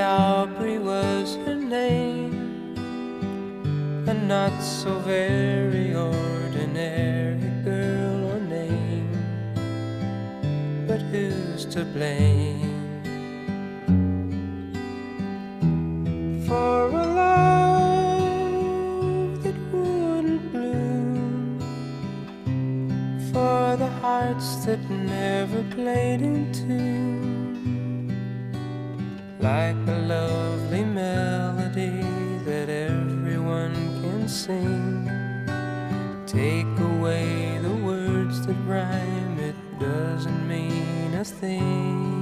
Aubrey was her name, a not so very ordinary girl or name, but who's to blame for a love that wouldn't bloom, for the hearts that never played in tune, like a lovely melody that everyone can sing. Take away the words that rhyme, it doesn't mean a thing.